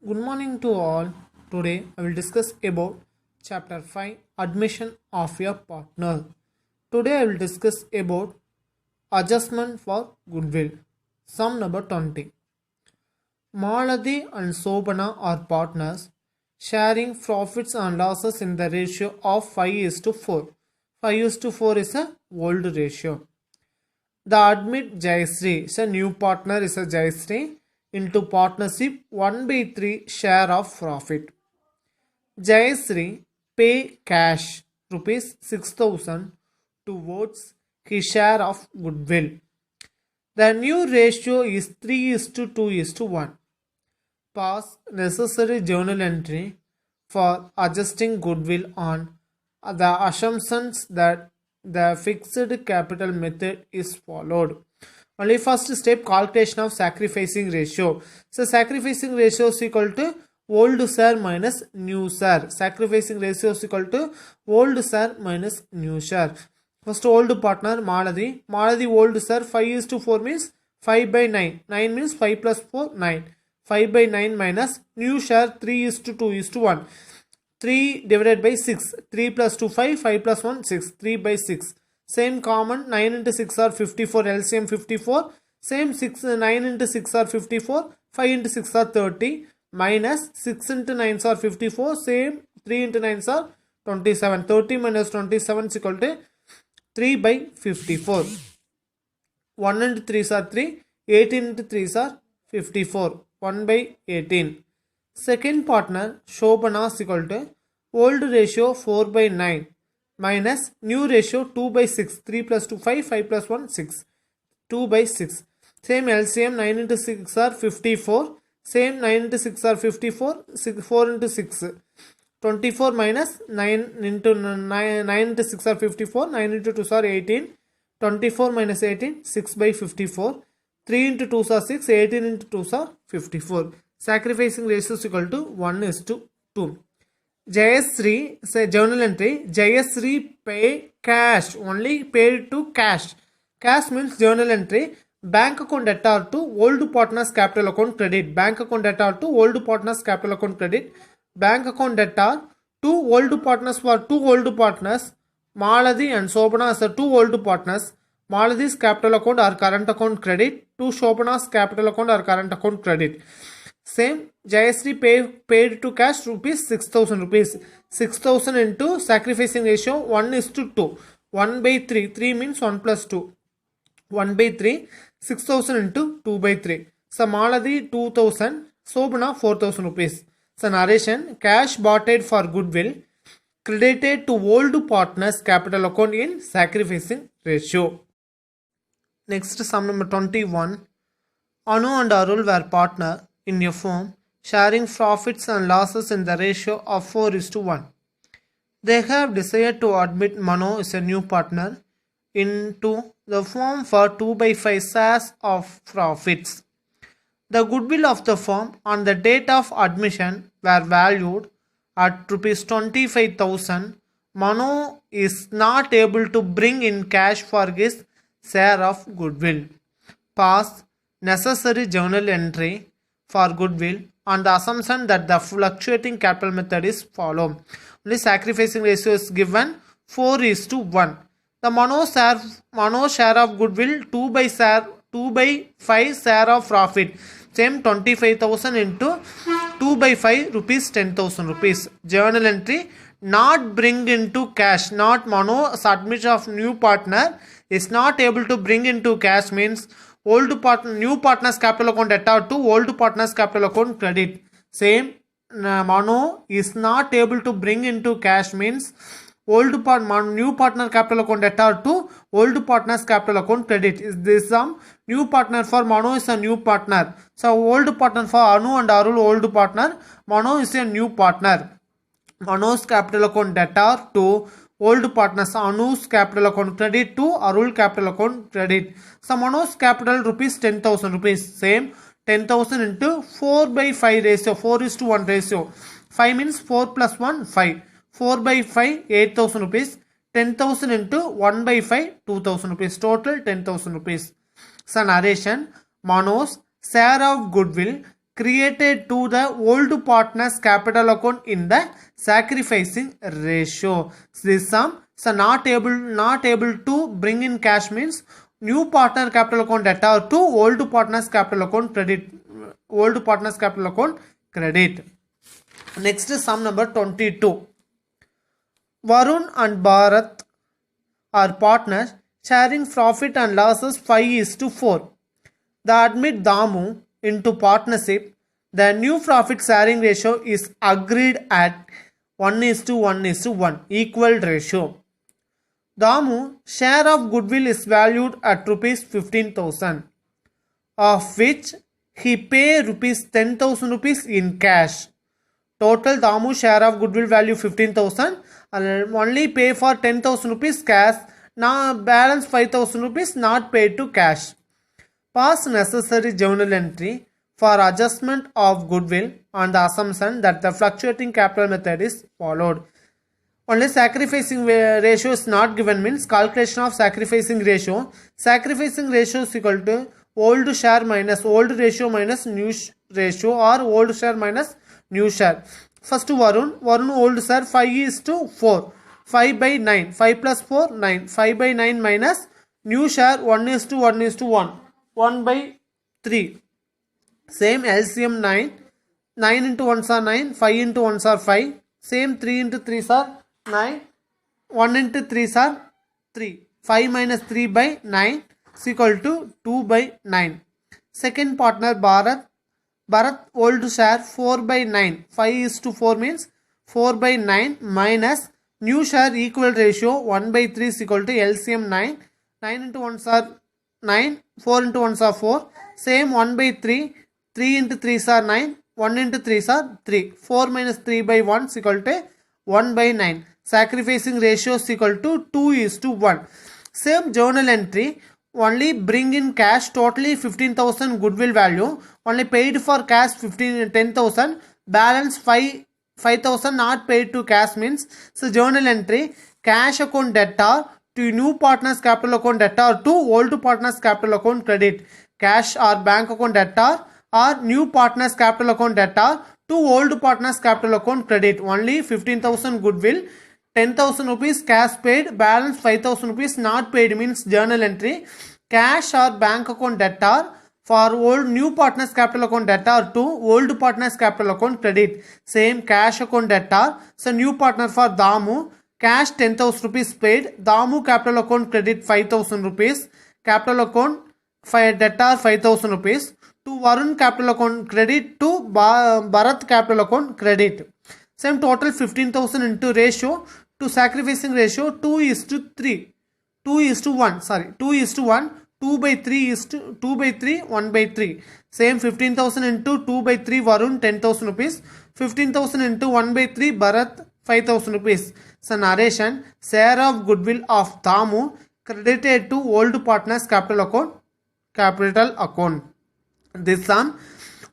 Good morning to all. Today I will discuss about chapter 5 admission of your partner. Today I will discuss about adjustment for goodwill. Sum number 20. Maladi and Sobana are partners sharing profits and losses in the ratio of 5:4. 5:4 is a old ratio. The admit Jayasri is a new partner is a Jayasri into partnership 1/3 share of profit. Jayasri pay cash rupees 6,000 towards his share of goodwill. The new ratio is 3:2:1. Pass necessary journal entry for adjusting goodwill on the assumptions that the fixed capital method is followed. Only first step, calculation of sacrificing ratio. So sacrificing ratio is equal to old share minus new share. Sacrificing ratio is equal to old share minus new share. First old partner Maladi. Maladi old share 5:4 means 5/9. 9 means 5 plus 4 9. 5/9 minus new share 3:2:1. 3 divided by 6. 3 plus 2 5. 5 plus 1 6. 3/6. Same common 9 into 6 are 54. LCM 54. Same 6 9 into 6 are 54. 5 into 6 are 30. Minus 6 into 9 are 54. Same 3 into 9 are 27. 30 minus 27 is equal to 3/54. 1 into 3 are 3. 18 into 3 are 54. 1/18. Second partner Shobana is equal to old ratio 4/9 minus new ratio 2/6. 3 plus 2 5. 5 plus 1 6. 2/6. Same LCM 9 into 6 are 54. Same 9 into 6 are 54. 4 into 6. 24 minus 9 into 9 into 6 are 54. 9 into 2 are 18. 24 minus 18 6/54. 3 into 2 are 6. 18 into 2 are 54. Sacrificing ratio is equal to 1:2. Jayasri, say journal entry, Jayasri pay cash, only paid to cash. Cash means journal entry, bank account debtor to old partners capital account credit. Bank account debtor to old partners capital account credit. Bank account debtor to old partners for two old partners. Maladi and Sobana as the two old partners. Maladi's capital account or current account credit. To Shobana's capital account or current account credit. Same Jayasri paid to cash rupees 6,000 rupees. 6,000 into sacrificing ratio 1:2. 1/3. 3 means 1 plus 2. 1/3. 6,000 into 2/3. So Maladi 2,000. Sobana 4,000 rupees. So narration, cash boughted for goodwill credited to old partners capital account in sacrificing ratio. Next sum number 21. Anu and Arul were partner in a firm sharing profits and losses in the ratio of 4:1. They have decided to admit Mano is a new partner into the firm for 2/5 shares of profits. The goodwill of the firm on the date of admission were valued at rupees 25,000. Mano is not able to bring in cash for his share of goodwill. Pass necessary journal entry for goodwill on the assumption that the fluctuating capital method is followed. Only sacrificing ratio is given 4:1. The Mano share of goodwill 2/5 share of profit. Same 25,000 into 2/5 rupees 10,000 rupees. Journal entry not bring into cash. Not Mano's admission of new partner is not able to bring into cash means new partner's capital account debtor to old partner's capital account credit. Same Mano is not able to bring into cash means new partner capital account debtor to old partner's capital account credit. Is this some new partner for Mano is a new partner. So old partner for Anu and Arul old partner. Mano is a new partner. Mano's capital account debtor to old partners. Anu's capital account credit to Arul capital account credit. So Mano's capital rupees 10,000 rupees. Same 10,000 into 4/5 ratio. 4:1 ratio. 5 means 4 plus 1 5. 4/5 8,000 rupees. 10,000 into 1/5 2,000 rupees. Total 10,000 rupees. So narration, Mano's share of goodwill created to the old partner's capital account in the sacrificing ratio. This sum so not able to bring in cash means new partner capital account debtor to old partner's capital account credit. Old partner's capital account credit. Next is sum number 22. Varun and Bharat are partners sharing profit and losses 5:4. They admit Damu into partnership. The new profit sharing ratio is agreed at 1:1:1 equal ratio. Damu share of goodwill is valued at rupees 15,000, of which he pay rupees 10,000 rupees in cash. Total Damu share of goodwill value 15,000 and only pay for 10,000 rupees cash. Now balance 5,000 rupees not paid to cash. Pass necessary journal entry for adjustment of goodwill on the assumption that the fluctuating capital method is followed. Only sacrificing ratio is not given means calculation of sacrificing ratio. Sacrificing ratio is equal to old share minus old ratio minus new ratio or old share minus new share. First Varun old share 5:4. 5 by 9. 5 plus 4 9. 5 by 9 minus new share 1:1:1. 1 by 3. Same LCM 9. 9 into 1s are 9. 5 into 1s are 5. Same 3 into 3s are 9. 1 into 3s are 3. 5 minus 3 by 9 is equal to 2 by 9. Second partner Bharat. Bharat old share 4 by 9. 5:4 means 4 by 9 minus new share equal ratio 1 by 3 is equal to LCM 9. 9 into 1s are 9. 4 into 1s are 4. Same 1 by 3. 3 into 3s are 9. 1 into 3s are 3. 4 minus 3 by 1 is equal to 1 by 9. Sacrificing ratio is equal to 2:1. Same journal entry. Only bring in cash totally 15,000 goodwill value. Only paid for cash 10,000. Balance 5,000 not paid to cash means so journal entry cash account debtor to new partners capital account debtor to old partners capital account credit. Cash or bank account debtor or new partners capital account debtor to old partners capital account credit. Only 15,000 goodwill, 10,000 rupees cash paid, balance 5,000 rupees not paid means journal entry cash or bank account debtor for old new partners capital account debtor to old partners capital account credit. Same cash account debtor. So new partner for Damu cash 10,000 rupees paid. Damu capital account credit 5,000 rupees. Capital account debtor 5,000 rupees. To Varun capital account credit to Bharat capital account credit. Same total 15,000 into ratio to sacrificing ratio 2:3. 2:1. Sorry 2:1. 2 by 3 is to 2 by 3 1 by 3. Same 15,000 into 2 by 3 Varun 10,000 rupees. 15,000 into 1 by 3 Bharat 5,000 rupees. So narration share of goodwill of Damu credited to old partners capital account. This sum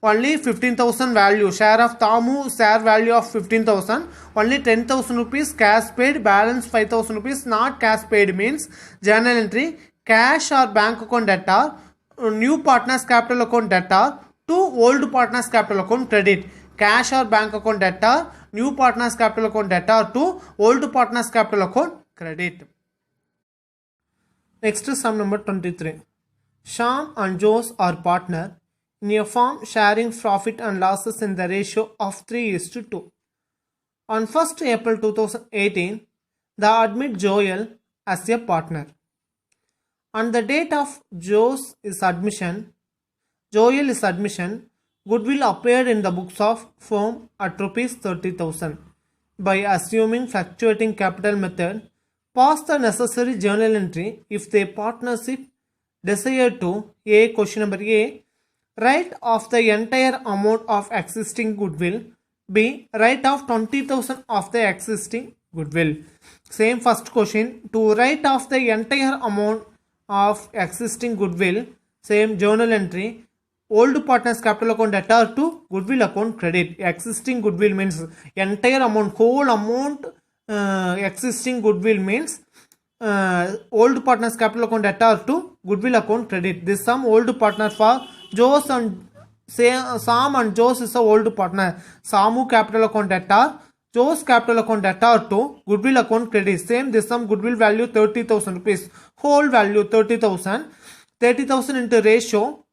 only 15,000 value share of Damu share value of 15,000. Only 10,000 rupees cash paid, balance 5,000 rupees not cash paid means journal entry cash or bank account debtor new partners capital account debtor to old partners capital account credit. Cash or bank account debtor new partners capital account debtor to old partners capital account credit. Next is sum number 23. Shyam and Jose are partner in a firm sharing profit and losses in the ratio of 3:2. On 1st April 2018, they admit Joel as a partner. On the date of Joel's admission, goodwill appeared in the books of firm at rupees 30,000. By assuming fluctuating capital method, pass the necessary journal entry if the partnership desire to A. Question number A. Write off the entire amount of existing goodwill. B. Write off 20,000 of the existing goodwill. Same first question. To write off the entire amount of existing goodwill, same journal entry old partners capital account debtor to goodwill account credit. Existing goodwill means entire amount, whole amount existing goodwill means old partners capital account debtor to goodwill account credit. This sum old partner for Jose and Sam and Jose is a old partner. Samu capital account debtor, Joe's capital account debtor to goodwill account credit. Same this sum goodwill value 30,000 rupees. Whole value 30,000. 30,000 into ratio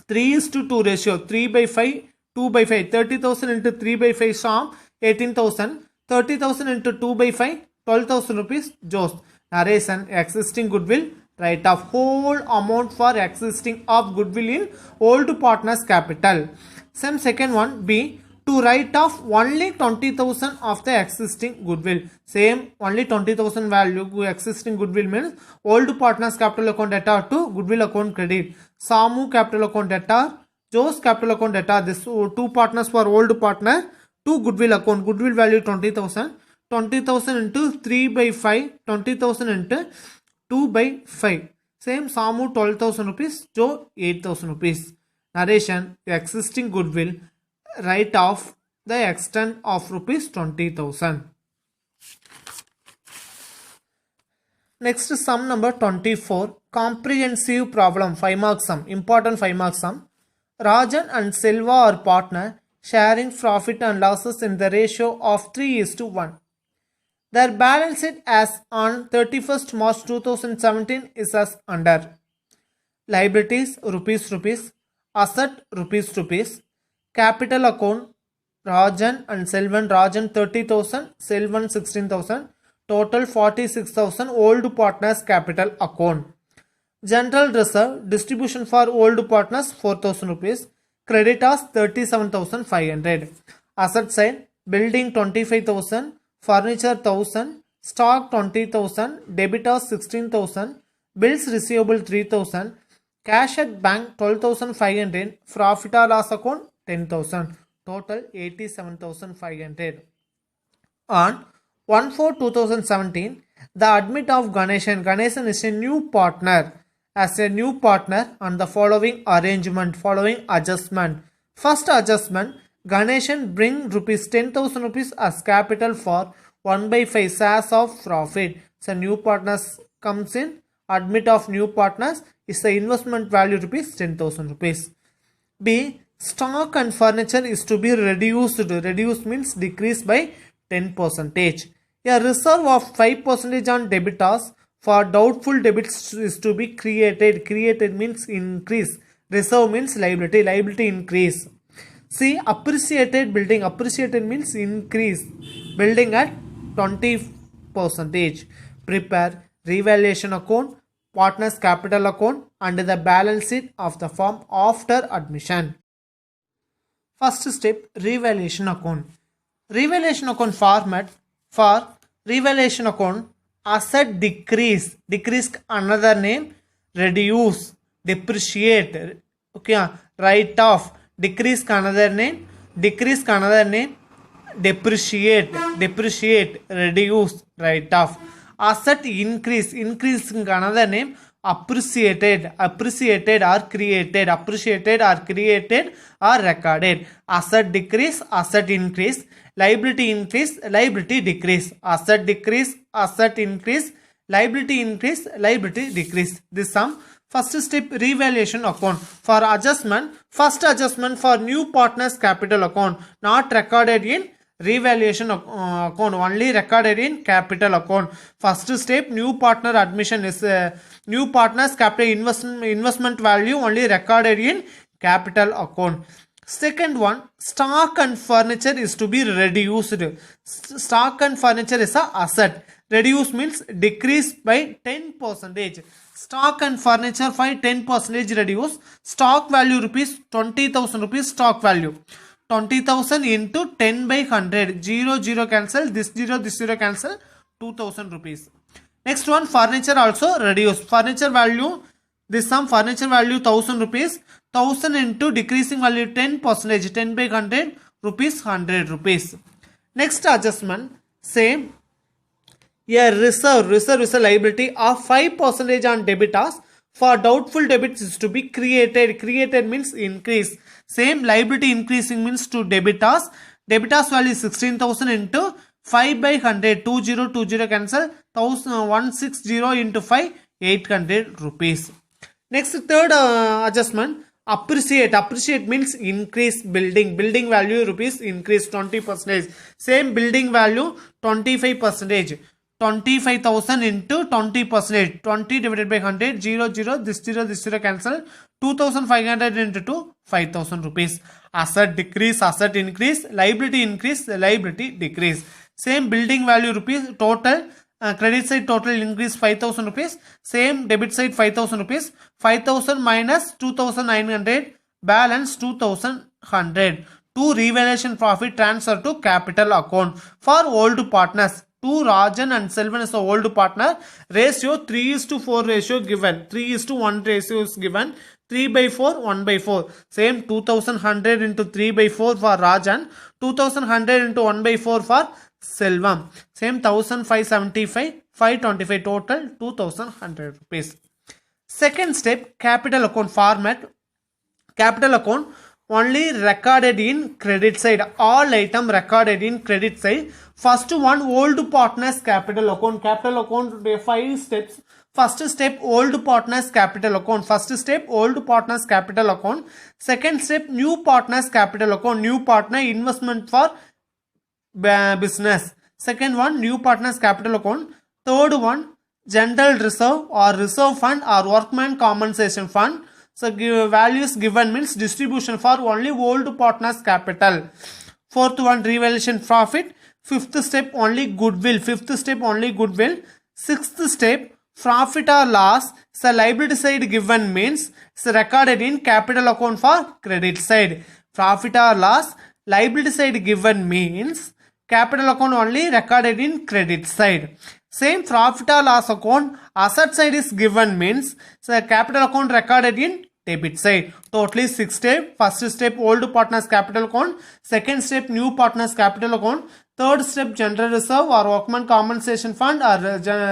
3:2 ratio 3/5 2/5. 30,000 into 3/5 Sam 18,000. 30,000 into 2/5 12,000 rupees Joe's. Narration existing goodwill. Write off whole amount for existing of goodwill in old partners capital. Same second one B to write off only 20,000 of the existing goodwill. Same only 20,000 value existing goodwill means old partners capital account debtor to goodwill account credit. Samu capital account debtor, Joe's capital account debtor. This two partners for old partner to goodwill account. Goodwill value 20,000. 20,000 into 3/5. 20,000 into 2/5. Same Samu 12,000 rupees, Joe 8,000 rupees. Narration the existing goodwill, write off the extent of rupees 20,000. Next sum number 24. Comprehensive problem 5 mark sum. Important 5 mark sum. Rajan and Silva are partner sharing profit and losses in the ratio of 3:1. Their balance sheet as on 31st March 2017 is as under. Liabilities rupees, asset rupees, capital account Rajan and Selvan. Rajan 30,000, Selvan 16,000, total 46,000 old partners capital account. General reserve distribution for old partners 4,000 rupees, creditors 37,500. Asset side building 25,000, furniture 1,000, stock 20,000, debitors 16,000, bills receivable 3,000, cash at bank 12,500, profit or loss account 10,000, total 87,500. On 1/4/2017, the admit of Ganeshan. Ganeshan is a new partner. As a new partner on the following adjustment. First adjustment, Ganeshan bring rupees 10,000 rupees as capital for 1/5 shares of profit. So new partners comes in. Admit of new partners is the investment value rupees 10,000 rupees. B. Stock and furniture is to be reduced. Reduced means decreased by 10%. A reserve of 5% on debitors for doubtful debits is to be created. Created means increase. Reserve means liability. Liability increase. See, appreciated building. Appreciated means increase. Building at 20%. Prepare revaluation account, partners capital account and the balance sheet of the firm after admission. First step, revaluation account. Revaluation account format for revaluation account. Asset decrease. Decrease another name. Reduce. Depreciate. Okay. Write off. Decrease another name. Decrease another name. Depreciate. Depreciate. Reduce. Write off. Asset increase. Increase another name. Appreciated. Appreciated or created. Appreciated or created or recorded. Asset decrease. Asset increase. Liability increase. Liability decrease. Asset decrease. Asset increase. Liability increase. Liability decrease. This sum. First step, revaluation account. For adjustment, first adjustment for new partners capital account, not recorded in revaluation account, only recorded in capital account. First step, new partner admission is new partners capital investment value only recorded in capital account. Second one, stock and furniture is to be reduced. Stock and furniture is a asset. Reduce means decrease by 10%. Stock and furniture by 10% reduce. Stock value rupees 20,000 rupees stock value. 20,000 into 10/100. 0 cancel. This 0 cancel. 2,000 rupees. Next one, furniture also reduce. Furniture value, this sum furniture value 1,000 rupees. 1,000 into decreasing value 10%. 10/100 rupees 100 rupees. Next adjustment, same. A reserve is a liability of 5% on debitors for doubtful debits is to be created. Created means increase. Same, liability increasing means to debitors. Debitors value 16,000 into 5/100. 20 cancel. 160 into 5, 800 rupees. Next third adjustment, Appreciate means increase. Building value rupees increase 20%. Same building value 25%. 25,000 into 20%. 20 divided by 100, 0 this 0 cancel. 2,500 into 2, 5,000 rupees. Asset decrease, asset increase, liability increase, liability decrease. Same building value rupees total. Credit side total increase 5,000 rupees. Same debit side 5,000 rupees. 5,000 minus 2,900, balance 2,100. To revaluation profit transfer to capital account for old partners. To Rajan and Selvan is the old partner. Ratio 3:4 ratio given. 3:1 ratio is given. 3/4, 1/4. Same 2,100 into 3/4 for Rajan. 2,100 into 1/4 for Selvam. Same 1,575, 525 total 2,100 rupees. Second step, capital account format. Capital account only recorded in credit side. All item recorded in credit side. First one, old partners capital account. Capital account 5 steps. First step, old partners capital account. First step, old partners capital account. Second step, new partners capital account. New partner investment for business. Second one, new partners capital account. Third one, general reserve or reserve fund or workman compensation fund. So values given means distribution for only old partners capital. Fourth one, revaluation profit. Fifth step, only goodwill. Fifth step, only goodwill. Sixth step, profit or loss. So liability side given means it's recorded in capital account for credit side. Profit or loss, liability side given means capital account only recorded in credit side. Same profit or loss account, asset side is given means so capital account recorded in debit side. Totally 6 steps. First step, old partners capital account. Second step, new partners capital account. Third step, general reserve or workman compensation fund or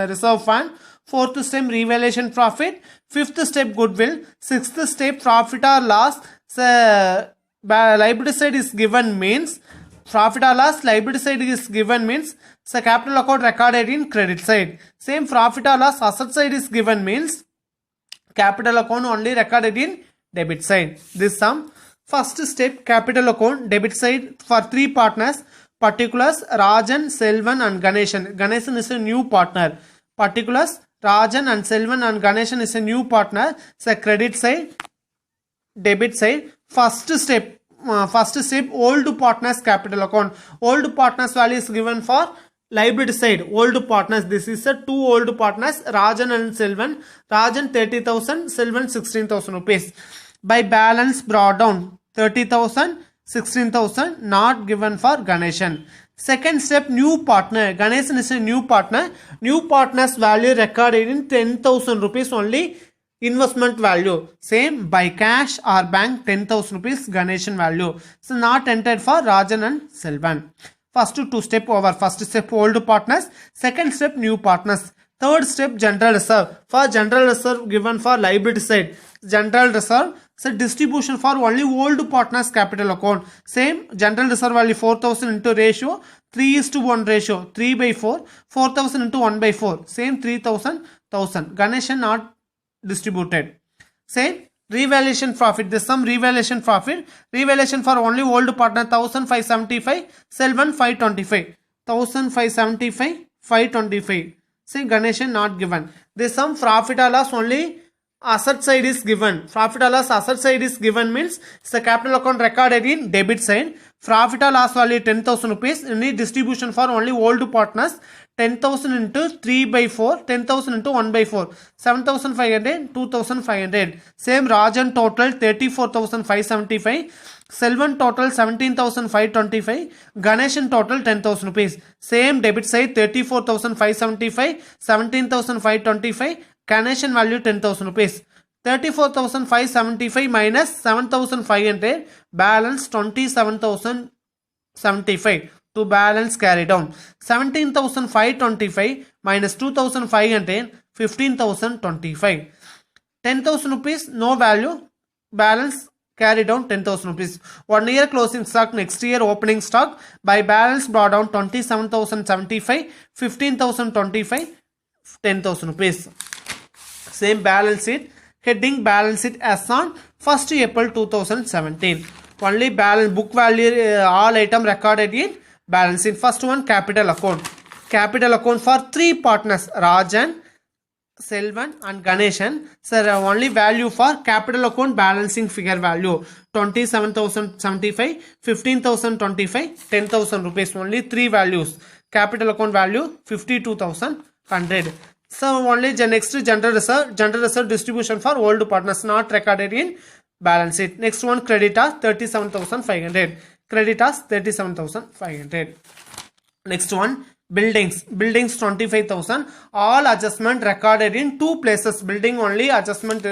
reserve fund. Fourth step, revaluation profit. Fifth step, goodwill. Sixth step, profit or loss. So liability side is given means profit or loss, liability side is given means so capital account recorded in credit side. Same profit or loss, asset side is given means capital account only recorded in debit side. This sum. First step, capital account debit side for 3 partners. Particulars, Rajan, Selvan and Ganeshan. Ganeshan is a new partner. Particulars, Rajan and Selvan and Ganeshan is a new partner. So credit side, debit side. First step, old partners capital account. Old partners value is given for liability side. Old partners, this is a 2 old partners, Rajan and Selvan. Rajan 30,000, Selvan 16,000 rupees. By balance brought down 30,000, 16,000 not given for Ganeshan. Second step, new partner. Ganeshan is a new partner. New partners value recorded in 10,000 rupees only. Investment value. Same by cash or bank 10,000 rupees Ganeshan value. So not entered for Rajan and Selvan. First 2 step over. First step, old partners. Second step, new partners. Third step, general reserve. For general reserve given for liability side. General reserve. So distribution for only old partners capital account. Same general reserve value 4,000 into ratio 3:1 ratio 3/4. 4,000 into 1/4. Same 3,000, 1,000. Ganeshan not distributed. Same revaluation profit. This sum revaluation profit. Revaluation for only old partner 1,575. Selvan 525. 1,575, 525. Say Ganeshan not given. This sum profit or loss only asset side is given. Profit or loss asset side is given means it's the capital account recorded in debit side. Profit or loss value 10,000 rupees. Any distribution for only old partners 10,000 into 3/4, 10,000 into 1/4, 7,500, 2,500. Same Rajan total 34,575. Selvan total 17,525. Ganeshan total 10,000 rupees. Same debit side 34,575, 17,525. Ganeshan value 10,000 rupees. 34,575 minus 7,500 balance 27,075 to balance carry down. 17,525 minus 2,500 15,025. 10,000 rupees no value, balance carry down 10,000 rupees. 1 year closing stock, next year opening stock. By balance brought down 27,075, 15,025, 10,000 rupees. Same balance sheet. Heading balance sheet as on 1st April 2017. Only balance book value all item recorded in balance sheet. First one, capital account. Capital account for three partners, Rajan, Selvan and Ganeshan. Sir, only value for capital account balancing figure value 27,075, 15,025, 10,000 rupees. Only three values. Capital account value 52,100. So only next general reserve distribution for old partners not recorded in balance sheet. Next one, creditors 37,500. Creditors 37,500. Next one, buildings 25,000. All adjustment recorded in two places. Building only adjustment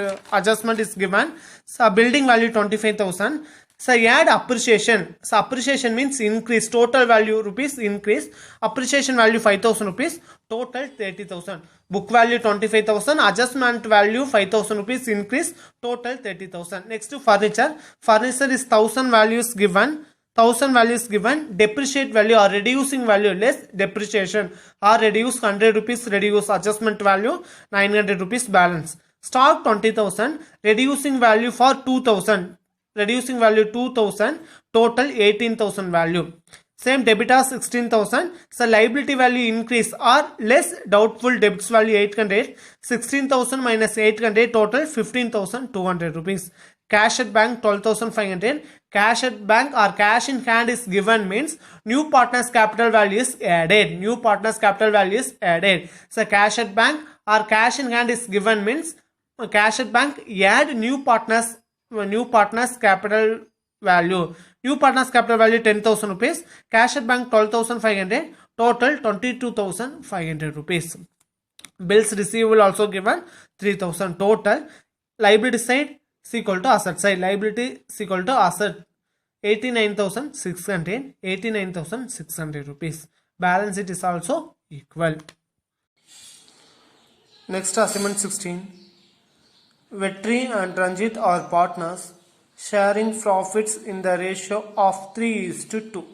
is given. So building value 25,000. So add appreciation. So appreciation means increase. Total value rupees increase. Appreciation value 5,000 rupees. Total 30,000. Book value 25,000. Adjustment value 5,000 rupees increase. Total 30,000. Next to furniture. Furniture is 1,000 values given. 1,000 values given. Depreciate value or reducing value less depreciation or reduce 100 rupees. Reduce adjustment value 900 rupees balance. Stock 20,000. Reducing value for 2,000. Reducing value 2,000, total 18,000 value. Same debitors 16,000. So liability value increase or less, doubtful debits value 800. 16,000 minus 800, total 15,200 rupees. Cash at bank 12,500. Cash at bank or cash in hand is given means new partners capital value is added. New partners capital value is added. So cash at bank or cash in hand is given means cash at bank add new partners capital value. New partners capital value 10,000 rupees. Cash at bank 12,500. Total 22,500 rupees. Bills receivable also given 3,000. Total liability side is equal to asset side. Liability is equal to asset 89,600. 89,600 rupees. Balance it is also equal. Next assignment 16. Vetri and Ranjit are partners sharing profits in the ratio of 3:2.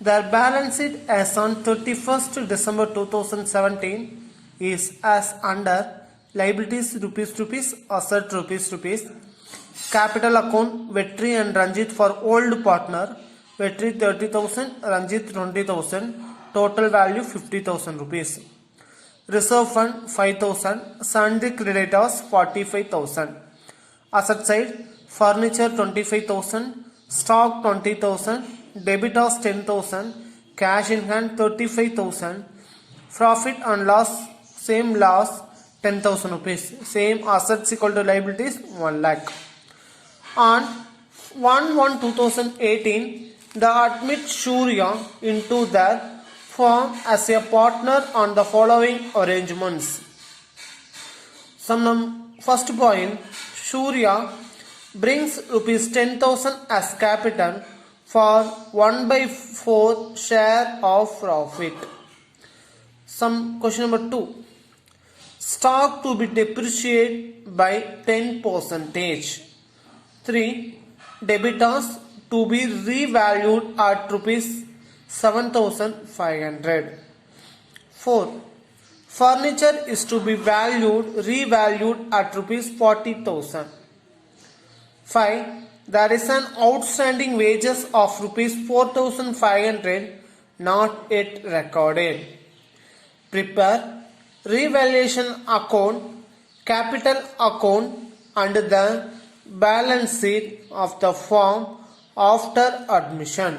Their balance sheet as on 31st December 2017 is as under: liabilities rupees, asset rupees. Capital account Vetri and Ranjit for old partner, Vetri 30,000, Ranjit 20,000, total value 50,000 rupees. Reserve fund 5,000, sundry creditors 45,000. Asset side, furniture 25,000, stock 20,000, debitors 10,000, cash in hand 35,000. Profit and loss, same loss 10,000 rupees. Same assets equal to liabilities 1 lakh. On 1/1/2018, the admit Surya into their firm as a partner on the following arrangements. First point, Surya brings rupees 10,000 as capital for 1/4 share of profit. Question number 2. Stock to be depreciated by 10%. 3. Debitors to be revalued at rupees 7,500. 4. Furniture is to be revalued at rupees 40,000. 5. There is an outstanding wages of rupees 4,500 not yet recorded. Prepare revaluation account, capital account and the balance sheet of the firm after admission.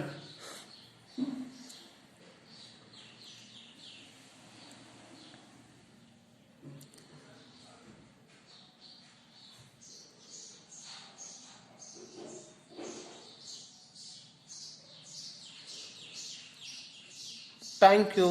Thank you.